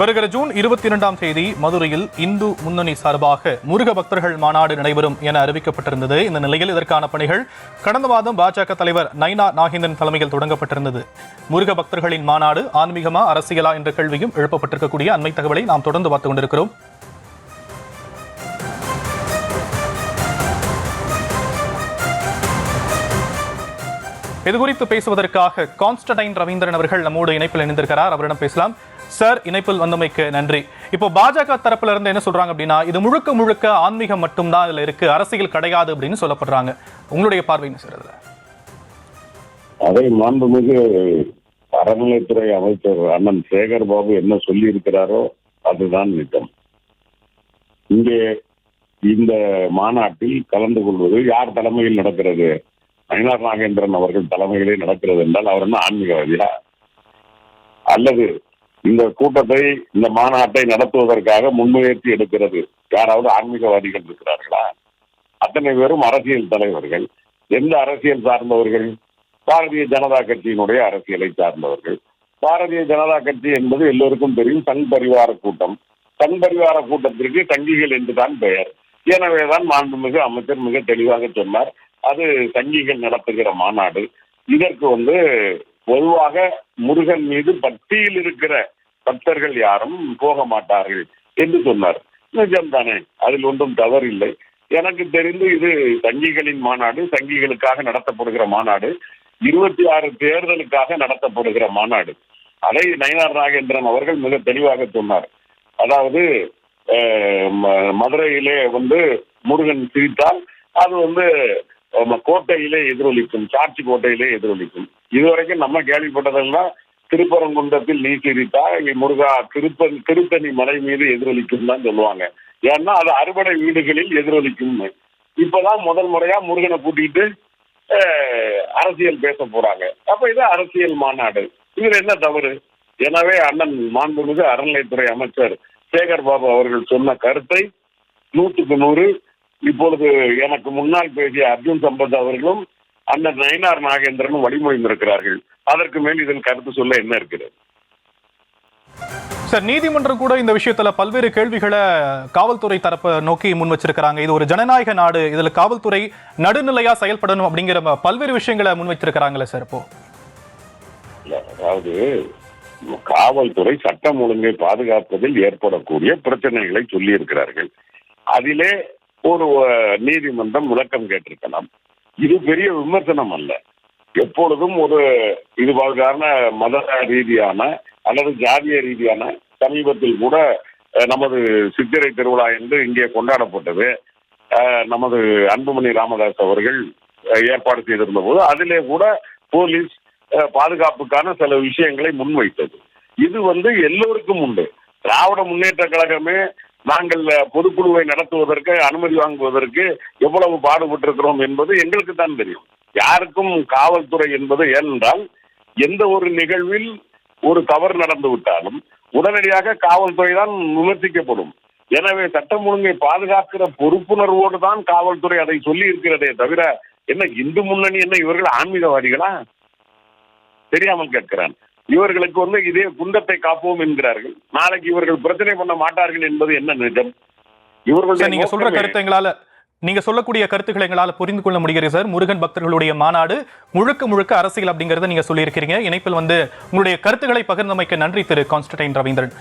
வருகிற ஜூன் 22ஆம் தேதி மதுரையில் இந்து முன்னணி சார்பாக முருக பக்தர்கள் மாநாடு நடைபெறும் என அறிவிக்கப்பட்டிருந்தது. இந்த நிலையில் இதற்கான பணிகள் கடந்த மாதம் பாஜக தலைவர் நயினார் நாகேந்திரன் தலைமையில் தொடங்கப்பட்டிருந்தது. முருக பக்தர்களின் மாநாடு ஆன்மீகமா அரசியலா என்ற கேள்வியும் எழுப்பப்பட்டிருக்கக்கூடிய அண்மை தகவலை நாம் தொடர்ந்து பார்த்துக் கொண்டிருக்கிறோம். இதுகுறித்து பேசுவதற்காக கான்ஸ்டன்டைன் ரவீந்திரன் அவர்கள் நம்மோடு இணைப்பில் இணைந்திருக்கிறார். அவரிடம் பேசலாம். சார், இணைப்பில் வந்தமைக்கு நன்றி. இப்போ பாஜக தரப்புல இருந்து என்ன சொல்றாங்க அப்படின்னா, இது முழுக்க முழுக்க ஆன்மீகம் மட்டும்தான் இதுல இருக்கு, அரசியல் கிடையாது அப்படின்னு சொல்லப்படுறாங்க. உங்களுடைய பார்வை என்ன சார்? அதை மாண்புமிகு அறநிலைத்துறை அமைச்சர் அண்ணன் சேகர் பாபு என்ன சொல்லி இருக்கிறாரோ அதுதான் நிஜம். இங்கே இந்த மாநாட்டில் கலந்து கொள்வது யார் தலைமையில் நடக்கிறது? நயினார் நாகேந்திரன் அவர்கள் தலைமையிலே நடக்கிறது என்றால் அவர் என்ன ஆன்மீகவாதியா? அல்லது இந்த கூட்டத்தை, இந்த மாநாட்டை நடத்துவதற்காக முன்முயற்சி எடுக்கிறது யாராவது ஆன்மீகவாதிகள் இருக்கிறார்களா? அத்தனை பேரும் அரசியல் தலைவர்கள். எந்த அரசியல் சார்ந்தவர்கள்? பாரதிய ஜனதா கட்சியினுடைய அரசியலை சார்ந்தவர்கள். பாரதிய ஜனதா கட்சி என்பது எல்லோருக்கும் தெரியும், சங் பரிவார கூட்டம். சங் பரிவார கூட்டத்திற்கு சங்கிகள் என்றுதான் பெயர். எனவேதான் மாண்புமிகு அமைச்சர் மிக தெளிவாக சொன்னார், அது சங்கிகள் நடத்துகிற மாநாடு. இதற்கு பொதுவாக முருகன் மீது பக்தியில் இருக்கிற பக்தர்கள் யாரும் போக மாட்டார்கள் என்று சொன்னார். நிஜம்தானே, அதில் ஒன்றும் தவறில்லை. எனக்கு தெரிந்து இது சங்கிகளின் மாநாடு, சங்கிகளுக்காக நடத்தப்படுகிற மாநாடு, 26 தேர்தலுக்காக நடத்தப்படுகிற மாநாடு. அதை நயினார் நாகேந்திரன் அவர்கள் மிக தெளிவாக சொன்னார். அதாவது மதுரையிலே முருகன் சிரித்தால் அது கோட்டையிலே எதிரொலிக்கும், சாட்சி கோட்டையிலே எதிரொலிக்கும். இதுவரைக்கும் நம்ம கேள்விப்பட்டதெல்லாம் திருப்பரங்குன்றத்தில் நீ சிரித்தா முருகா திருத்தணி மலை மீது எதிரொலிக்கும் தான் சொல்லுவாங்க. ஏன்னா அது அறுபடை வீடுகளில் எதிரொலிக்கும். இப்பதான் முதல் முறையா முருகனை கூட்டிட்டு அரசியல் பேச போறாங்க. அப்ப இது அரசியல் மாநாடு, இதுல என்ன தவறு? எனவே அண்ணன் மாண்புமிகு அறநிலைத்துறை அமைச்சர் சேகர் பாபு அவர்கள் சொன்ன கருத்தை 100க்கு 100 இப்பொழுது எனக்கு முன்னால் பேசிய அர்ஜுன் சம்பத் அவர்களும் அண்ணன் நயினார் நாகேந்திரனும் வழிமொழிந்திருக்கிறார்கள். அதற்கு மேல் இதில் கருத்து சொல்ல என்ன இருக்கிறது? சார், நீதிமன்றம் கூட இந்த விஷயத்துல பல்வேறு கேள்விகளை காவல்துறை தரப்பை நோக்கி முன் வச்சிருக்கிறாங்க. இது ஒரு ஜனநாயக நாடு, இதுல காவல்துறை நடுநிலையா செயல்படணும் அப்படிங்கிற பல்வேறு விஷயங்களை முன் வச்சிருக்கிறாங்களே சார். இப்போ அதாவது காவல்துறை சட்டம் ஒழுங்கை பாதுகாப்பதில் ஏற்படக்கூடிய பிரச்சனைகளை சொல்லி இருக்கிறார்கள். அதிலே ஒரு நீதிமன்றம் விளக்கம் கேட்டிருக்கலாம். இது பெரிய விமர்சனம் அல்ல. எப்பொழுதும் இது போன்ற மத ரீதியான அல்லது ஜாதிய ரீதியான, சமீபத்தில் கூட நமது சித்திரை திருவிழா என்று இங்கே கொண்டாடப்பட்டது. நமது அன்புமணி ராமதாஸ் அவர்கள் ஏற்பாடு செய்திருந்த போது அதிலே கூட போலீஸ் பாதுகாப்புக்கான சில விஷயங்களை முன்வைத்தது. இது எல்லோருக்கும் உண்டு. திராவிட முன்னேற்ற கழகமே நாங்கள் பொதுக்குழுவை நடத்துவதற்கு, அனுமதி வாங்குவதற்கு எவ்வளவு பாடுபட்டிருக்கிறோம் என்பது எங்களுக்கு தான் தெரியும். யாருக்கும் காவல்துறை என்பது, ஏனென்றால் எந்த ஒரு நிகழ்வில் ஒரு தவறு நடந்து விட்டாலும் உடனடியாக காவல்துறை தான் விமர்சிக்கப்படும். எனவே சட்டம் ஒழுங்கை பாதுகாக்கிற பொறுப்புணர்வோடு தான் காவல்துறை அதை சொல்லி இருக்கிறதே தவிர, என்ன இந்து முன்னணி என்ன இவர்கள் ஆன்மீகவாதிகளா? தெரியாமல் கேட்கிறான். இவர்களுக்கு இதே குண்டத்தை காப்போம் என்கிறார்கள். நாளைக்கு இவர்கள் பிரச்சனை பண்ண மாட்டார்கள் என்பது என்ன நிஜம்? இவர்கள் நீங்க சொல்லக்கூடிய கருத்துக்களை எங்களால் புரிந்து கொள்ள முடிகிறது சார். முருகன் பக்தர்களுடைய மாநாடு முழுக்க முழுக்க அரசியல் அப்படிங்கறத நீங்க சொல்லியிருக்கிறீங்க. இணைப்பில் உங்களுடைய கருத்துக்களை பகிர்ந்தமைக்க நன்றி திரு கான்ஸ்டன்டைன் ரவீந்திரன்.